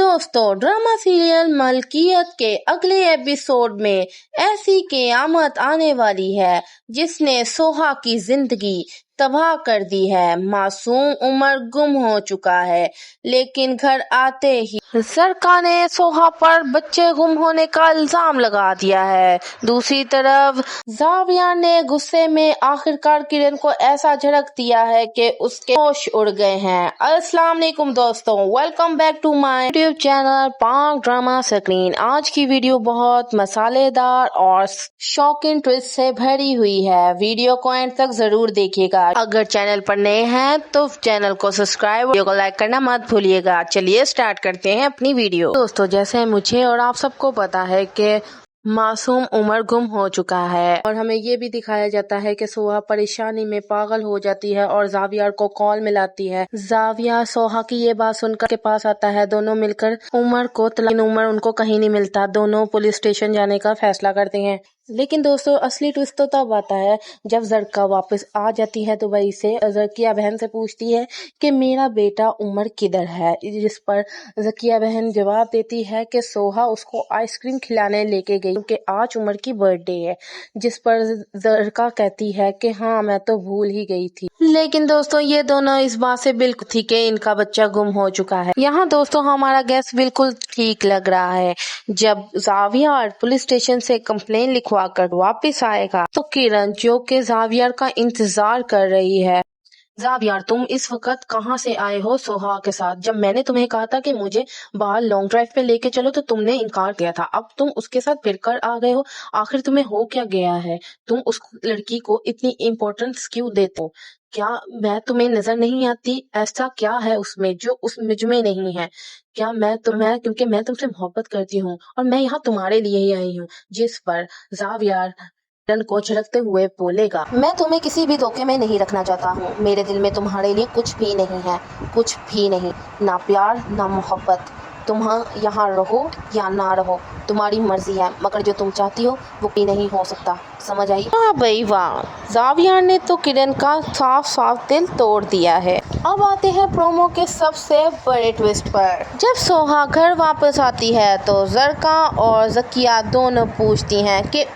दोस्तों, drama serial मलकियत के अगले एपिसोड में ऐसी क़यामत आने वाली है जिसने सोहा की जिंदगी तबाह कर दी है। मासूम उमर गुम हो चुका है, लेकिन घर आते ही सरकार ने सोहा पर बच्चे गुम होने का इल्जाम लगा दिया है। दूसरी तरफ जाविया ने गुस्से में आखिरकार किरण को ऐसा झड़क दिया है कि उसके होश उड़ गए हैं। अस्सलाम वालेकुम दोस्तों, welcome back to my YouTube channel Pak drama screen. आज की वीडियो बहुत मसालेदार और शॉकिंग ट्विस्ट से भरी हुई है। वीडियो को एंड तक जरूर देखिएगा। अगर चैनल पर नए हैं तो चैनल को सब्सक्राइब, वीडियो को लाइक करना मत भूलिएगा। चलिए स्टार्ट करते हैं अपनी वीडियो। दोस्तों, जैसे मुझे और आप सबको पता है कि मासूम उमर गुम हो चुका है और हमें ये भी दिखाया जाता है कि सोहा परेशानी में पागल हो जाती है और जाविया को कॉल मिलाती है। जाविया सोहा की ये बात सुनकर के पास आता है। दोनों मिलकर उमर को उमर उनको कहीं नहीं मिलता। दोनों पुलिस स्टेशन जाने का फैसला करते हैं। लेकिन दोस्तों, असली ट्विस्ट तो तब आता है जब जरका वापस आ जाती है दुबई से। जकिया बहन से पूछती है कि मेरा बेटा उमर किधर है, जिस पर जकिया बहन जवाब देती है कि सोहा उसको आइसक्रीम खिलाने लेके गई क्योंकि आज उमर की बर्थडे है। जिस पर जरका कहती है कि हाँ, मैं तो भूल ही गई थी। लेकिन दोस्तों, ये दोनों इस बात से बिल्कुल थी कि इनका बच्चा गुम हो चुका है। यहाँ दोस्तों हमारा गैस बिल्कुल ठीक लग रहा है। जब जाविया पुलिस स्टेशन से कंप्लेन लिखवा कर वापस आएगा तो किरण, जो कि जावियर का इंतजार कर रही है, जावियर तुम इस वक्त कहाँ से आए हो सोहा के साथ? जब मैंने तुम्हें कहा था कि मुझे बाहर लॉन्ग ड्राइव पे लेके चलो तो तुमने इनकार किया था। अब तुम उसके साथ फिरकर आ गए हो। आखिर तुम्हें हो क्या गया है? तुम उस लड़की को इतनी इम्पोर्टेंस क्यों देते हो? क्या मैं तुम्हें नजर नहीं आती? ऐसा क्या है उसमें जो उस मुझ में नहीं है? क्या मैं क्योंकि मैं तुमसे मोहब्बत करती हूँ और मैं यहाँ तुम्हारे लिए ही आई हूँ। जिस पर जावियर किरण को झिड़कते हुए बोलेगा, मैं तुम्हें किसी भी धोखे में नहीं रखना चाहता हूँ। मेरे दिल में तुम्हारे लिए कुछ भी नहीं है, कुछ भी नहीं, ना प्यार ना मोहब्बत। तुम यहाँ रहो या ना रहो, तुम्हारी मर्जी है, मगर जो तुम चाहती हो वो भी नहीं हो सकता। समझ आई? वाह भाई वाह, जाविया ने तो किरण का साफ साफ दिल तोड़ दिया है। अब आते हैं प्रोमो के सबसे बड़े ट्विस्ट पर। जब सोहा घर वापस आती है तो जरका और जकिया दोनों पूछती हैं कि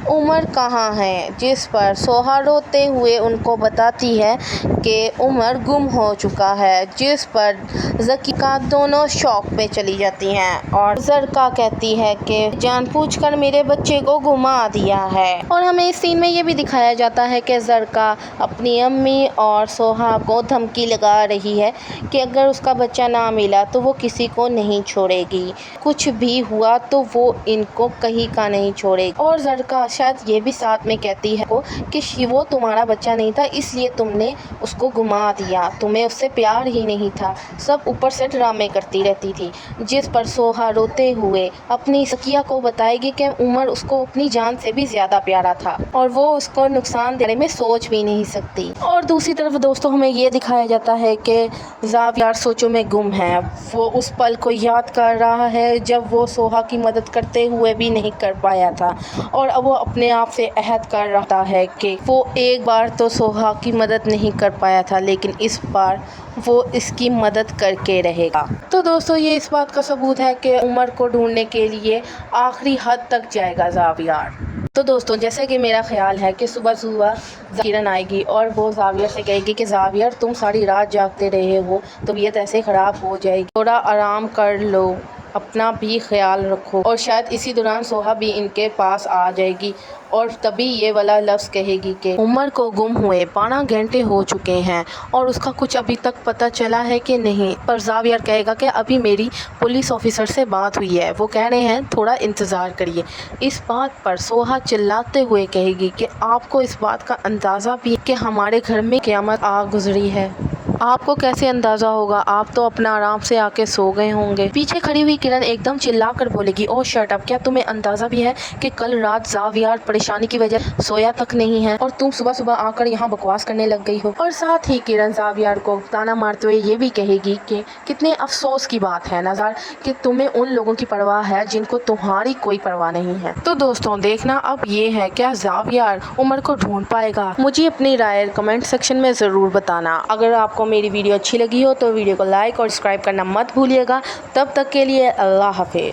उमर कहाँ है, जिस पर सोहा रोते हुए उनको बताती है कि उमर गुम हो चुका है। जिस पर जकिया दोनों शॉक में चली जाती हैं और जरका कहती है कि जानबूझकर मेरे बच्चे को गुमा दिया है। और हमें इस सीन में ये भी दिखाया जाता है कि जरका अपनी अम्मी और सोहा को धमकी लगा रही है कि अगर उसका बच्चा ना मिला तो वो किसी को नहीं छोड़ेगी, कुछ भी हुआ तो वो इनको कहीं का नहीं छोड़ेगी। और जरका शायद ये भी साथ में कहती है कि वो तुम्हारा बच्चा नहीं था, इसलिए तुमने उसको गुमा दिया, तुम्हें उससे प्यार ही नहीं था, सब ऊपर से ड्रामे करती रहती थी। जिस पर सोहा रोते हुए अपनी सकिया को बताएगी कि उमर उसको अपनी जान से भी ज्यादा प्यारा था और वो उसको नुकसान देने में सोच भी नहीं सकती। और दूसरी तरफ दोस्तों हमें ये दिखाया जाता है कि जाविया सोचों में गुम है। वो उस पल को याद कर रहा है जब वो सोहा की मदद करते हुए भी नहीं कर पाया था और अब वो अपने आप से अहद कर रहा है कि वो एक बार तो सोहा की मदद नहीं कर पाया था, लेकिन इस बार वो इसकी मदद करके रहेगा। तो दोस्तों, ये इस बात का सबूत है कि उमर को ढूंढने के लिए आखिरी हद तक जाएगा जावियर। तो दोस्तों, जैसे कि मेरा ख्याल है कि सुबह सुबह किरण आएगी और वो जावियर से कहेगी कि जावियर तुम सारी रात जागते रहे हो, तबीयत ऐसे ख़राब हो जाएगी, थोड़ा आराम कर लो, अपना भी ख्याल रखो। और शायद इसी दौरान सोहा भी इनके पास आ जाएगी और तभी ये वाला लफ्ज़ कहेगी कि उमर को गुम हुए 12 घंटे हो चुके हैं और उसका कुछ अभी तक पता चला है कि नहीं। पर जावियर कहेगा कि अभी मेरी पुलिस ऑफिसर से बात हुई है, वो कह रहे हैं थोड़ा इंतज़ार करिए। इस बात पर सोहा चिल्लाते हुए कहेगी कि आपको इस बात का अंदाज़ा भी कि हमारे घर में क़यामत आ गुजरी है। आपको कैसे अंदाजा होगा? आप तो अपना आराम से आके सो गए होंगे। पीछे खड़ी हुई किरण एकदम चिल्लाकर बोलेगी, ओ शट अप, क्या तुम्हें अंदाजा भी है कि कल रात जावियर परेशानी की वजह सोया तक नहीं है और तुम सुबह सुबह आकर यहाँ बकवास करने लग गई हो? और साथ ही किरण जावियर को ताना मारते हुए ये भी कहेगी कि कितने अफसोस की बात है नज़र कि तुम्हें उन लोगों की परवाह है जिनको तुम्हारी कोई परवाह नहीं है। तो दोस्तों, देखना अब ये है क्या जावियर उमर को ढूंढ पाएगा? मुझे अपनी राय कमेंट सेक्शन में ज़रूर बताना। अगर आपको میری ویڈیو اچھی لگی ہو تو ویڈیو کو لائک اور سبسکرائب کرنا مت بھولیے گا۔ تب تک کے لیے اللہ حافظ۔